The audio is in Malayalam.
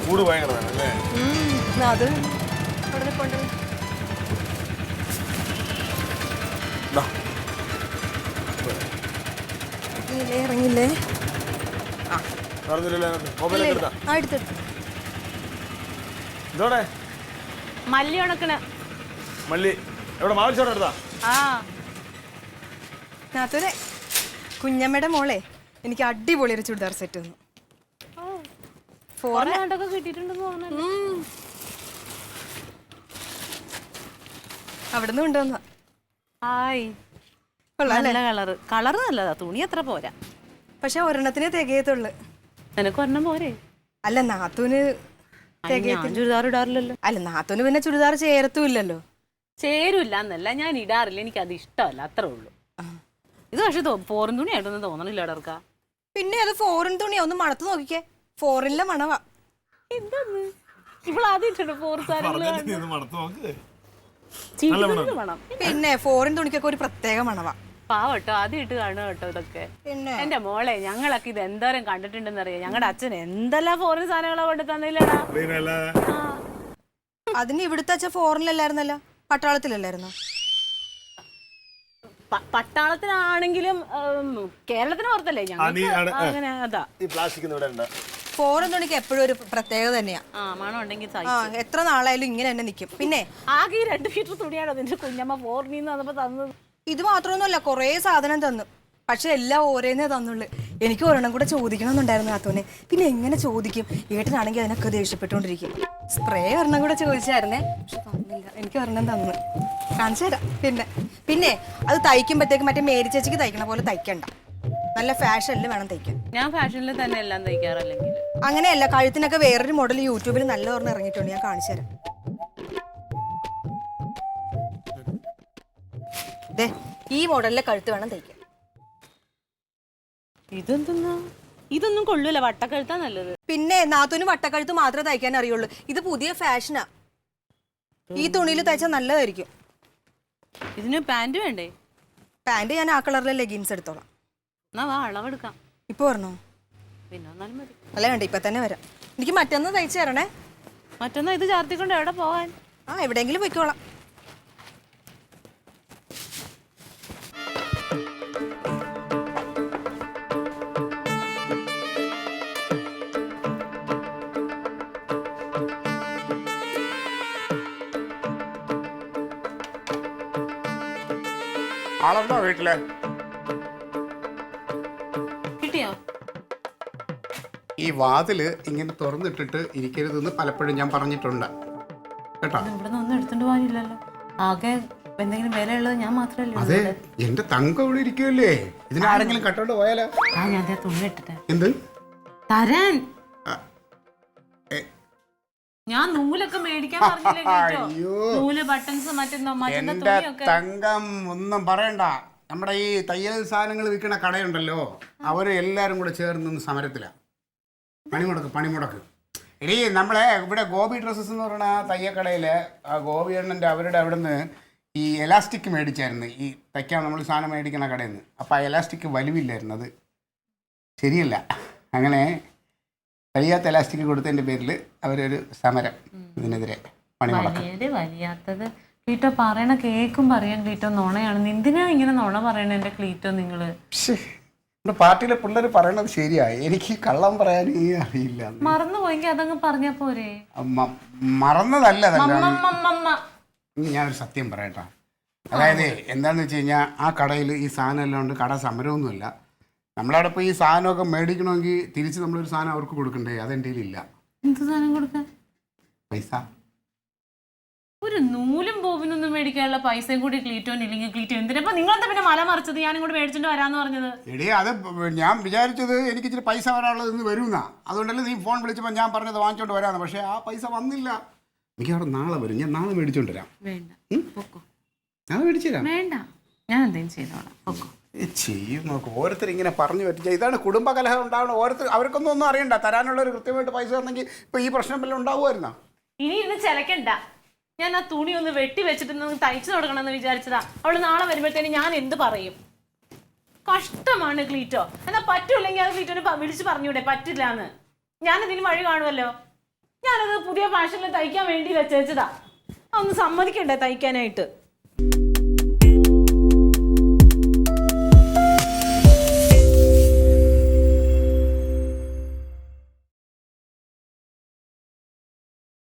ചൂട് ഭയങ്കരമാണ് അല്ലേ? അത് അവിടെ കൊണ്ടുവന്നു ഇറങ്ങില്ലേ? മല്ലി ഉണക്കണ്. മല്ലി എവിടെ? മാവിച്ചോടെ എടുത്താ? നാത്തൂനെ, കുഞ്ഞമ്മയുടെ മോളെ എനിക്ക് അടിപൊളി ഒരു ചുരിദാർ സെറ്റ് വന്നു. അവിടുന്ന് കൊണ്ടുവന്ന കളറ് നല്ലതാ, തുണി അത്ര പോരാ. പക്ഷെ ഒരെണ്ണത്തിനെ തികയത്തുള്ളു. നിനക്ക് ഒരെണ്ണം പോരെ? അല്ല നാത്തൂന് ചുരിദാർ ഇടാറില്ലല്ലോ. അല്ല നാത്തൂന് പിന്നെ ചുരിദാർ ചേരത്തുമില്ലല്ലോ. ചേരൂല്ല എന്നല്ല, ഞാൻ ഇടാറില്ല, എനിക്ക് അത് ഇഷ്ടമല്ല, അത്രേ ഉള്ളൂ. ഇത് പക്ഷെ ഫോറിൻ തുണി ആയിട്ടൊന്നും തോന്നണില്ല ഇടർക്ക. പിന്നെ അത് ഫോറിൻ തുണിയാ, ഒന്ന് മണത്ത് നോക്കിക്കേ. ഫോറിനിലെ മണവാ. എന്താന്ന് ഇവളാദ്യം പിന്നെ ഫോറിൻ തുണിക്കൊക്കെ ഒരു പ്രത്യേക മണവാ. പാവട്ടോ, ആദ്യം ഇട്ട് കാണുക കേട്ടോ ഇതൊക്കെ. എന്റെ മോളെ, ഞങ്ങളൊക്കെ ഇത് എന്തോരം കണ്ടിട്ടുണ്ടെന്ന് അറിയാം. ഞങ്ങളുടെ അച്ഛൻ എന്തെല്ലാം ഫോറിൻ സാധനങ്ങളാ കൊണ്ട് തന്നില്ലടാ. അതിന് ഇവിടുത്തെ അച്ഛൻ ഫോറിനിലല്ലായിരുന്നല്ലോ, പട്ടാളത്തിലല്ലായിരുന്നോ? പട്ടാളത്തിനാണെങ്കിലും കേരളത്തിന് പുറത്തല്ലേ അങ്ങനെ. അതാ ഫോറിൻ തുണിക്ക് എപ്പോഴും ഒരു പ്രത്യേകത തന്നെയാ. മണം ഉണ്ടെങ്കിൽ എത്ര നാളായാലും ഇങ്ങനെ തന്നെ നിൽക്കും. പിന്നെ ആകെ 2 മീറ്റർ തുണിയാണോ നിന്റെ കുഞ്ഞമ്മ ഫോറിനിന്ന് വന്നപ്പോ തന്നത്? ഇത് മാത്രമൊന്നുമല്ല, കുറേ സാധനം തന്നു. പക്ഷെ എല്ലാം ഓരോന്നേ തന്നുള്ളു. എനിക്ക് ഒരെണ്ണം കൂടെ ചോദിക്കണമെന്നുണ്ടായിരുന്നു നാത്തൂനെ. പിന്നെ എങ്ങനെ ചോദിക്കും? ഏട്ടനാണെങ്കിൽ അതിനൊക്കെ ദേഷ്യപ്പെട്ടുകൊണ്ടിരിക്കും. സ്പ്രേ ഒരെണ്ണം കൂടെ ചോദിച്ചായിരുന്നേ, പക്ഷെ തന്നില്ല. എനിക്ക് ഒരെണ്ണം തന്നു, കാണിച്ചു തരാം. പിന്നെ അത് തയ്ക്കുമ്പോഴത്തേക്ക് മറ്റേ മേരി ചേച്ചിക്ക് തയ്ക്കണ പോലെ തയ്ക്കണ്ട, നല്ല ഫാഷനിൽ വേണം തയ്ക്കാൻ. ഞാൻ ഫാഷനിൽ തന്നെ എല്ലാം തയ്ക്കാറല്ലെങ്കിൽ. അങ്ങനെയല്ല, കഴുത്തിനൊക്കെ വേറൊരു മോഡൽ യൂട്യൂബിൽ നല്ല ഒരെണ്ണം ഇറങ്ങിയിട്ടുണ്ട്, ഞാൻ കാണിച്ചു തരാം. ഈ മോഡലിലെ കഴുത്ത് വേണം തയ്ക്കാൻ. ഇതൊന്നും കൊള്ളൂല, വട്ടക്കഴുത്താ നല്ലത്. പിന്നെ നാത്തൂന് വട്ടക്കഴുത്ത് മാത്രമേ തയ്ക്കാൻ അറിയുള്ളൂ. ഇത് പുതിയ ഫാഷനാ. ഈ തുണിയിൽ തയ്ച്ചാൽ നല്ലതായിരിക്കും. ഇതിന് പാന്റ് വേണ്ടേ? പാന്റ് ഞാൻ ആ കളറിലെ ലെഗിൻസ് എടുത്തോളാം. എന്നാ വാ, അളവെടുക്കാം. ഇപ്പൊ വരണോ? പിന്നെ വന്നാലും മതി. അല്ല വേണ്ട, ഇപ്പൊ തന്നെ വരാം. എനിക്ക് മറ്റൊന്ന് തയ്ച്ചു തരണേ. മറ്റൊന്ന് ഇത് ചാർത്തിക്കൊണ്ട് എവിടെ പോവാൻ? എവിടെയെങ്കിലും പൊയ്ക്കോളാം. ആളുണ്ടോ വീട്ടില്? കിട്ടിയോ? ഈ വാതില് ഇങ്ങനെ തുറന്നിട്ടിട്ട് ഇരിക്കരുതെന്ന് പലപ്പോഴും ഞാൻ പറഞ്ഞിട്ടുണ്ട് കേട്ടോ. ഇവിടെ ഒന്നും എടുത്തോണ്ട് പോകാനില്ലല്ലോ. ആകെ എന്തെങ്കിലും വിലയുള്ളത് ഞാൻ മാത്രമല്ലേ. അതെ, എന്റെ തങ്കം ഇവിടെ ഇരിക്കുമല്ലേ, ഇതിനാരെങ്കിലും കട്ടോണ്ട് പോയാലോ? ഞാൻ തുണി ഇട്ടിട്ടെ. എന്ത് തരാൻ? ഞാൻ നൂലൊക്കെ മേടിക്കാൻ പറഞ്ഞില്ലേ? നൂല്, ബട്ടൺസ്, എന്റെ തങ്കം ഒന്നും പറയണ്ട. നമ്മുടെ ഈ തയ്യൽ സാധനങ്ങൾ വിൽക്കുന്ന കടയുണ്ടല്ലോ, അവര് എല്ലാരും കൂടെ ചേർന്ന് സമരത്തിലാ. പണിമുടക്ക്. ഇനി നമ്മളെ ഇവിടെ ഗോപി ഡ്രസ്സസ് എന്ന് പറയുന്ന ആ തയ്യക്കടയില് ആ ഗോപി അണ്ണന്റെ അവരുടെ അവിടെ നിന്ന് ഈ എലാസ്റ്റിക് മേടിച്ചായിരുന്നു. ഈ തയ്ക്കാൻ നമ്മൾ സാധനം മേടിക്കുന്ന കടയിൽ നിന്ന്. അപ്പം ആ എലാസ്റ്റിക് വലിവില്ലായിരുന്നു, അത് ശരിയല്ല. അങ്ങനെ വലിയാത്ത എലാസ്റ്റിക് കൊടുത്തതിൻ്റെ പേരിൽ അവരൊരു സമരം ഇതിനെതിരെ വലിയാത്തത്. ക്ലീറ്റോ പറയണ കേക്കും പറയാൻ ക്ലീറ്റോ നുണയാണ്. എന്തിനാ ഇങ്ങനെ നുണ പറയണ എന്റെ ക്ലീറ്റോ? നിങ്ങള് നമ്മുടെ പാർട്ടിയിലെ പിള്ളേർ പറയണത് ശരിയായി, എനിക്ക് കള്ളം പറയാൻ അറിയില്ല. മറന്നു പോയെങ്കിൽ അതങ്ങ് പറഞ്ഞാ പോരെ? മറന്നതല്ല, ഞാനൊരു സത്യം പറയട്ടാ. അതായത് എന്താന്ന് വെച്ച് കഴിഞ്ഞാൽ ആ കടയിൽ ഈ സാധനം എല്ലാം ഉണ്ട്, കട സമരമൊന്നുമില്ല. നമ്മളവിടെ ഇപ്പോൾ ഈ സാധനമൊക്കെ മേടിക്കണമെങ്കിൽ തിരിച്ച് നമ്മളൊരു സാധനം അവർക്ക് കൊടുക്കണ്ടേ? അതെൻ്റെ ഇല്ല. എന്ത് സാധനം കൊടുക്കാൻ? പൈസ. ഒരു നൂലും ബോബിനൊന്നും മേടിക്കാനുള്ള പൈസയും കൂടി ക്ലീറ്റോനില്ലെങ്കിൽ ക്ലീറ്റോ എന്തിനാ നിങ്ങളെന്താ പിന്നെ മല മറിച്ചത്? ഞാൻ ഇങ്ങോട്ട് മേടിച്ചിട്ട് വരാന്ന് പറഞ്ഞത്. എടീ, അത് ഞാൻ വിചാരിച്ചത് എനിക്ക് ഇച്ചിരി പൈസ വരാനുള്ളത് ഇന്ന് വരുന്ന, അതുകൊണ്ടല്ലേ നീ ഫോൺ വിളിച്ചപ്പോൾ ഞാൻ പറഞ്ഞത് വാങ്ങിച്ചോണ്ട് വരാമെന്ന്. പക്ഷേ ആ പൈസ വന്നില്ല. എനിക്ക് അവിടെ നാളെ വരും, ഞാൻ നാളെ മേടിച്ചോണ്ട് വരാം. വേണ്ട, ഞാൻ മേടിച്ചു തരാം. വേണ്ട, ഞാൻ എന്തെങ്കിലും ചെയ്തോളാം. ചെയ്യും നോക്കും. ഓരോരുത്തർ ഇങ്ങനെ പറഞ്ഞു പറ്റിച്ച ഇതാണ് കുടുംബ കലഹം ഉണ്ടാവണം. ഓരോരുത്തർ ഒന്നും അറിയണ്ട. തരാനുള്ളൊരു കൃത്യമായിട്ട് പൈസ തന്നെങ്കിൽ ഇപ്പൊ ഈ പ്രശ്നം വല്ലതും ഉണ്ടാവുമായിരുന്നോ? ഇനി ഇരുന്ന് ചിലക്കണ്ട. ഞാൻ ആ തുണി ഒന്ന് വെട്ടി വെച്ചിട്ട് തയ്ച്ചു തുടങ്ങണമെന്ന് വിചാരിച്ചതാ. അവള് നാളെ വരുമ്പോഴത്തേന് ഞാൻ എന്ത് പറയും? കഷ്ടമാണ് ക്ലീറ്റോ. എന്നാ പറ്റൂല്ലെങ്കിൽ അത് ക്ലീറ്റോനെ വിളിച്ച് പറഞ്ഞൂടെ പറ്റില്ല എന്ന്? ഞാൻ ഇതിന് വഴി കാണുമല്ലോ. ഞാനത് പുതിയ ഫാഷനിൽ തയ്ക്കാൻ വേണ്ടി വെച്ചേച്ചതാ. ഒന്ന് സമ്മതിക്കണ്ടേ തയ്ക്കാനായിട്ട്?